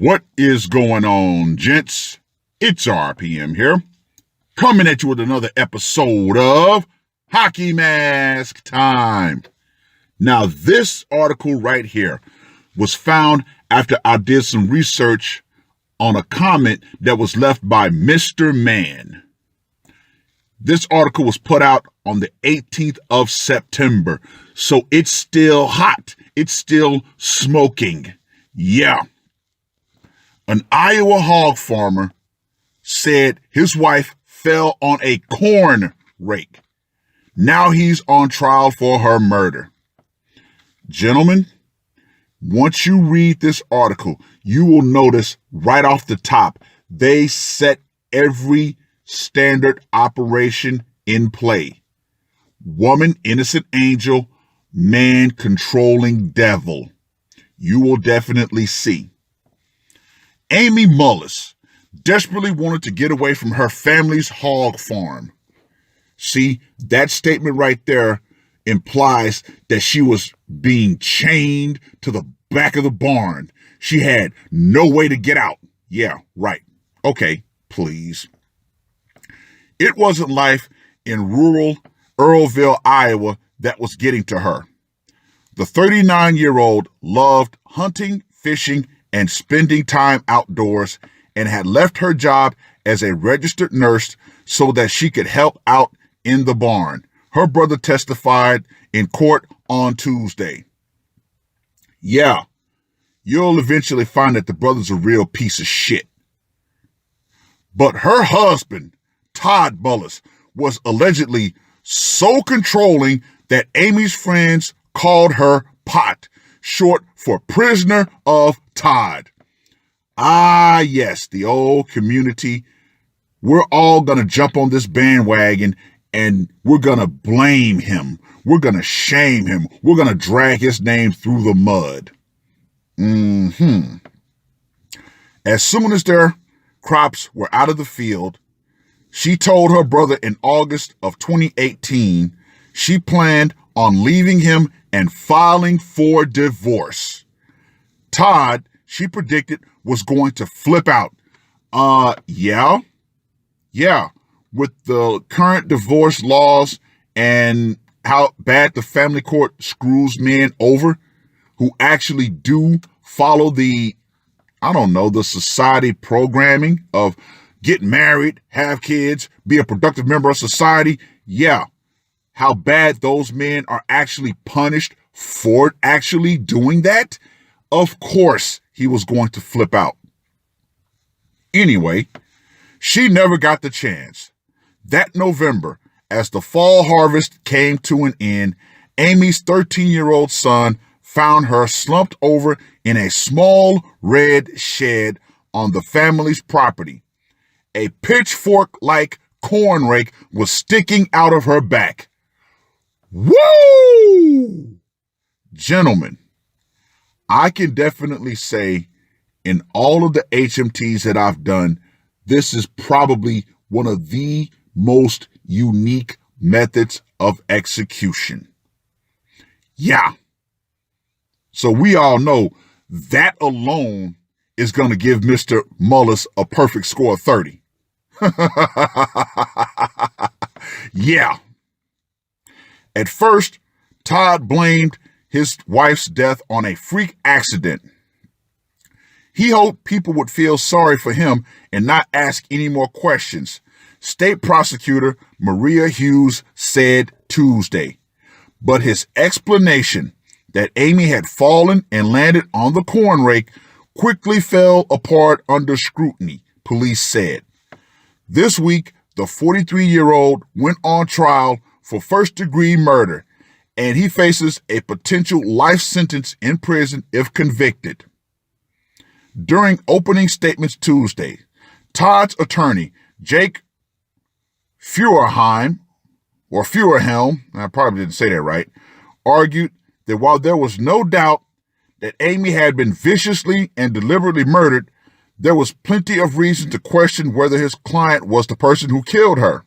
What is going on, gents? It's RPM here, coming at you with another episode of Hockey Mask Time. Now, this article right here was found after I did some research on a comment that was left by Mr. Man. This article was put out on the 18th of September, so it's still hot. It's still smoking. Yeah. An Iowa hog farmer said his wife fell on a corn rake. Now he's on trial for her murder. Gentlemen, once you read this article, you will notice right off the top, they set every standard operation in play. Woman, innocent angel, man, controlling devil. You will definitely see. Amy Mullis desperately wanted to get away from her family's hog farm. See, that statement right there implies that she was being chained to the back of the barn. She had no way to get out. Yeah, right. Okay, please. It wasn't life in rural Earlville, Iowa that was getting to her. The 39-year-old loved hunting, fishing, and spending time outdoors and had left her job as a registered nurse so that she could help out in the barn. Her brother testified in court on Tuesday. Yeah, you'll eventually find that the brother's a real piece of shit. But her husband, Todd Mullis, was allegedly so controlling that Amy's friends called her Pot, short for prisoner of Todd. Ah, yes, the old community. We're all going to jump on this bandwagon and we're going to blame him. We're going to shame him. We're going to drag his name through the mud. As soon as their crops were out of the field, she told her brother in August of 2018 she planned on leaving him and filing for divorce. Todd, she predicted, was going to flip out. Yeah. With the current divorce laws and how bad the family court screws men over who actually do follow the society programming of get married, have kids, be a productive member of society. Yeah. How bad those men are actually punished for actually doing that. Of course, he was going to flip out. Anyway, she never got the chance. That November, as the fall harvest came to an end, Amy's 13-year-old son found her slumped over in a small red shed on the family's property. A pitchfork-like corn rake was sticking out of her back. Woo! Gentlemen, I can definitely say in all of the HMTs that I've done, this is probably one of the most unique methods of execution. Yeah. So we all know that alone is going to give Mr. Mullis a perfect score of 30. Yeah. At first, Todd blamed his wife's death on a freak accident. He hoped people would feel sorry for him and not ask any more questions, State Prosecutor Maria Hughes said Tuesday. But his explanation that Amy had fallen and landed on the corn rake quickly fell apart under scrutiny, police said. This week, the 43-year-old went on trial for first-degree murder, and he faces a potential life sentence in prison if convicted. During opening statements Tuesday, Todd's attorney, Jake Feuerhelm, I probably didn't say that right, argued that while there was no doubt that Amy had been viciously and deliberately murdered, there was plenty of reason to question whether his client was the person who killed her.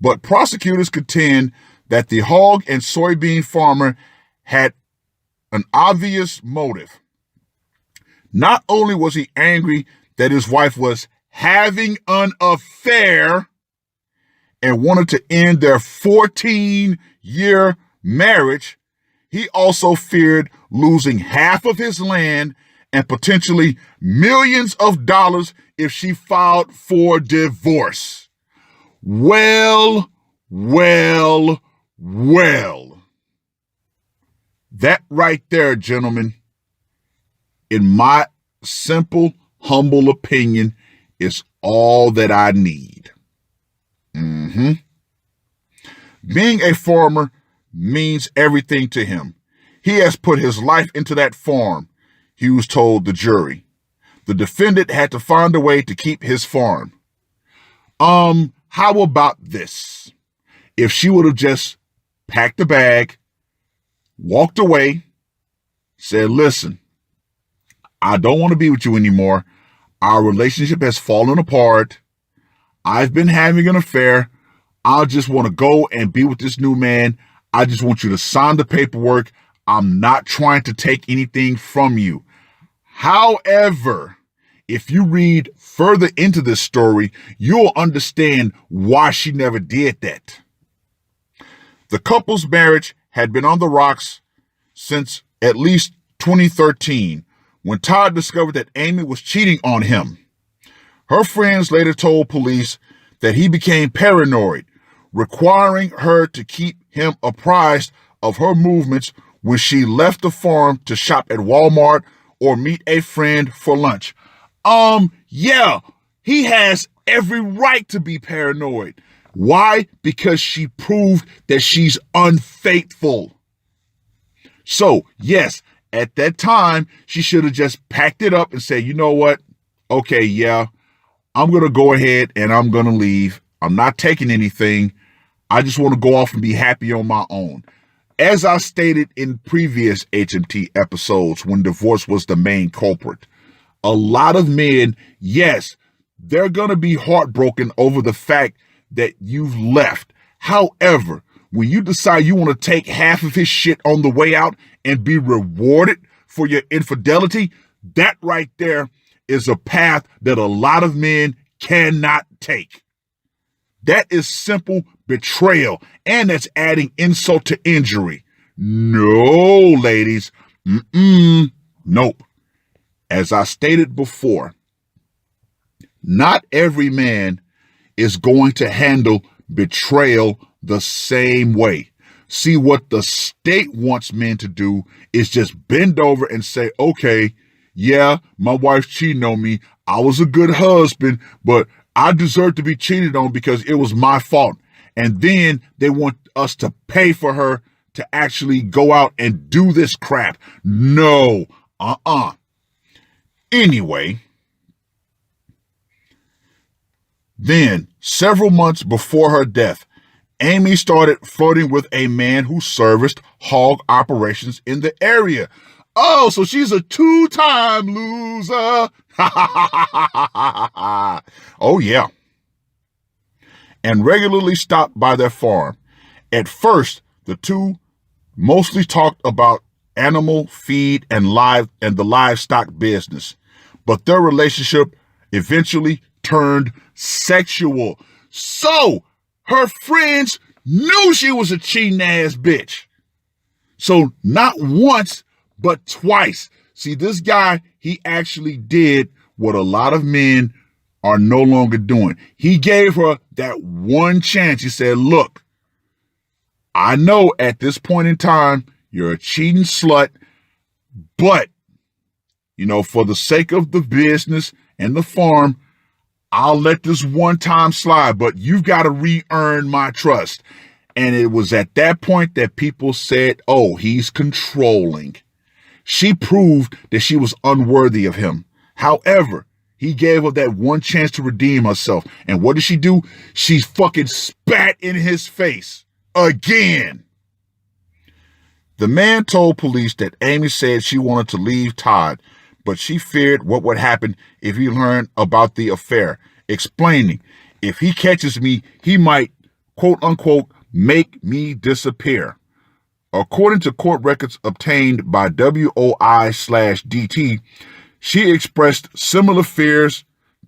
But prosecutors contend that the hog and soybean farmer had an obvious motive. Not only was he angry that his wife was having an affair and wanted to end their 14-year marriage, he also feared losing half of his land and potentially millions of dollars if she filed for divorce. Well. That right there, gentlemen, in my simple, humble opinion, is all that I need. Being a farmer means everything to him. He has put his life into that farm, Hughes told the jury. The defendant had to find a way to keep his farm. How about this? If she would have just packed a bag, walked away, said, listen, I don't want to be with you anymore. Our relationship has fallen apart. I've been having an affair. I just want to go and be with this new man. I just want you to sign the paperwork. I'm not trying to take anything from you. However, if you read further into this story, you'll understand why she never did that. The couple's marriage had been on the rocks since at least 2013, when Todd discovered that Amy was cheating on him. Her friends later told police that he became paranoid, requiring her to keep him apprised of her movements when she left the farm to shop at Walmart or meet a friend for lunch. Yeah, he has every right to be paranoid. Why? Because she proved that she's unfaithful. So, yes, at that time, she should have just packed it up and said, you know what? Okay, yeah, I'm going to go ahead and I'm going to leave. I'm not taking anything. I just want to go off and be happy on my own. As I stated in previous HMT episodes when divorce was the main culprit, a lot of men, yes, they're going to be heartbroken over the fact that you've left. However, when you decide you want to take half of his shit on the way out and be rewarded for your infidelity, that right there is a path that a lot of men cannot take. That is simple betrayal, and that's adding insult to injury. No, ladies. Nope. As I stated before, not every man is going to handle betrayal the same way. See, what the state wants men to do is just bend over and say, okay, yeah, my wife's cheating on me. I was a good husband, but I deserve to be cheated on because it was my fault. And then they want us to pay for her to actually go out and do this crap. No, Anyway, then several months before her death, Amy started flirting with a man who serviced hog operations in the area. Oh, so she's a two-time loser. Oh, yeah. And regularly stopped by their farm. At first, the two mostly talked about animal feed and the livestock business, but their relationship eventually turned sexual. So her friends knew she was a cheating ass bitch. So not once, but twice. See, this guy, he actually did what a lot of men are no longer doing. He gave her that one chance. He said, look, I know at this point in time, you're a cheating slut, but, for the sake of the business and the farm, I'll let this one time slide, but you've got to re-earn my trust. And it was at that point that people said, oh, he's controlling. She proved that she was unworthy of him. However, he gave her that one chance to redeem herself. And what did she do? She fucking spat in his face again. The man told police that Amy said she wanted to leave Todd, but she feared what would happen if he learned about the affair, explaining, if he catches me, he might, quote unquote, make me disappear. According to court records obtained by WOI/DT, She expressed similar fears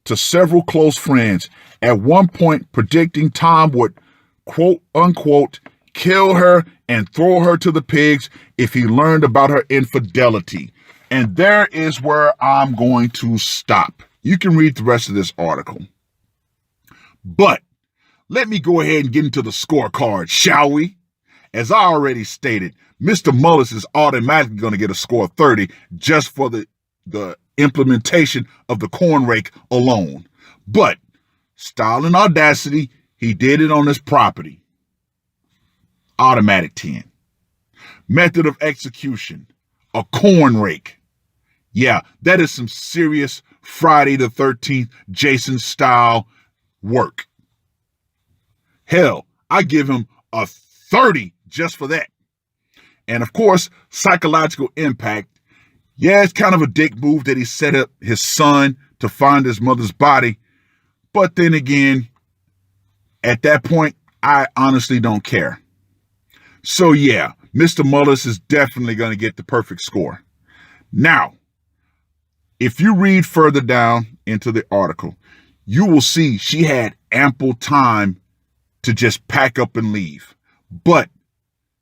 to several close friends, at one point predicting Tom would, quote unquote, kill her and throw her to the pigs if he learned about her infidelity. And there is where I'm going to stop. You can read the rest of this article. But let me go ahead and get into the scorecard, shall we? As I already stated, Mr. Mullis is automatically going to get a score of 30 just for the implementation of the corn rake alone. But style and audacity, he did it on his property. Automatic 10. Method of execution, a corn rake. Yeah, that is some serious Friday the 13th Jason style work. Hell, I give him a 30 just for that. And of course, psychological impact. Yeah, it's kind of a dick move that he set up his son to find his mother's body. But then again, at that point, I honestly don't care. So yeah, Mr. Mullis is definitely going to get the perfect score. Now, if you read further down into the article, you will see she had ample time to just pack up and leave. But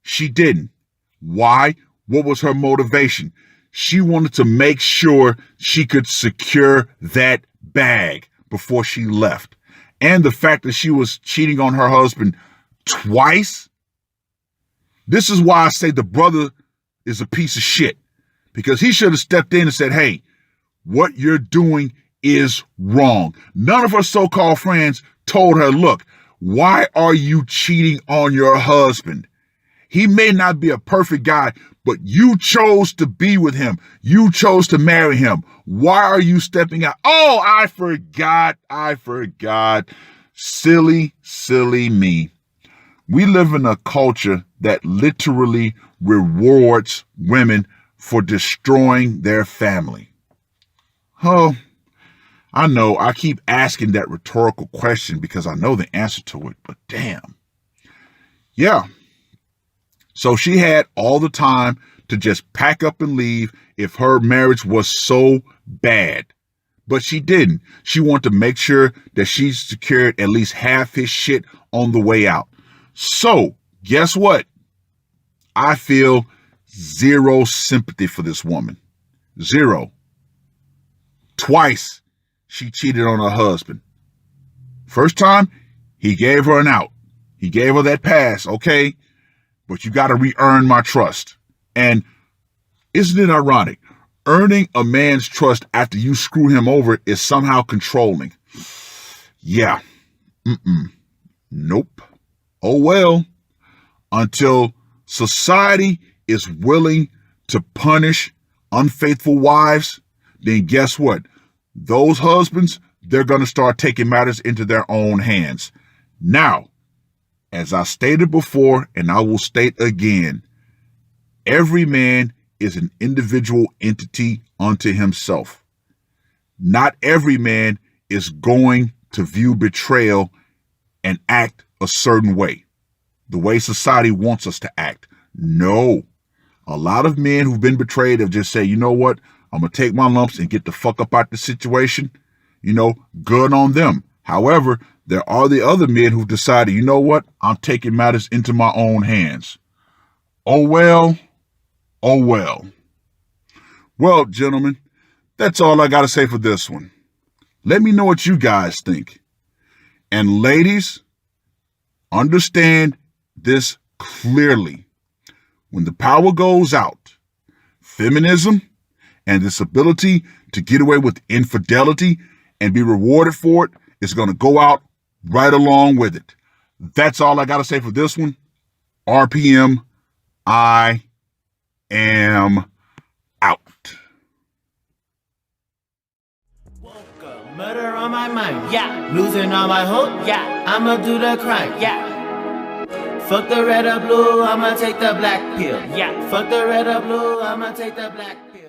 she didn't. Why? What was her motivation? She wanted to make sure she could secure that bag before she left. And the fact that she was cheating on her husband twice. This is why I say the brother is a piece of shit. Because he should have stepped in and said, hey, what you're doing is wrong. None of her so-called friends told her, look, why are you cheating on your husband? He may not be a perfect guy, but you chose to be with him. You chose to marry him. Why are you stepping out? Oh, I forgot. Silly, silly me. We live in a culture that literally rewards women for destroying their family. Oh, I know I keep asking that rhetorical question because I know the answer to it, but damn. Yeah. So she had all the time to just pack up and leave if her marriage was so bad. But she didn't. She wanted to make sure that she secured at least half his shit on the way out. So, guess what? I feel zero sympathy for this woman. Zero. Twice she cheated on her husband. First time, he gave her an out. He gave her that pass, okay? But you got to re-earn my trust. And isn't it ironic? Earning a man's trust after you screw him over is somehow controlling. Yeah. Nope. Oh well. Until society is willing to punish unfaithful wives, then guess what? Those husbands, they're going to start taking matters into their own hands. Now, as I stated before, and I will state again, every man is an individual entity unto himself. Not every man is going to view betrayal and act a certain way, the way society wants us to act. No. A lot of men who've been betrayed have just said, you know what? I'm going to take my lumps and get the fuck up out the situation. You know, good on them. However, there are the other men who've decided, you know what? I'm taking matters into my own hands. Oh well. Oh well. Well, gentlemen, that's all I got to say for this one. Let me know what you guys think. And ladies, understand this clearly. When the power goes out, feminism and this ability to get away with infidelity and be rewarded for it is going to go out right along with it. That's all I got to say for this one. RPM, I am out. Murder on my mind, yeah. Losing all my hope, yeah. I'ma do the crime, yeah. Fuck the red or blue, I'ma take the black pill, yeah. Fuck the red or blue, I'ma take the black pill.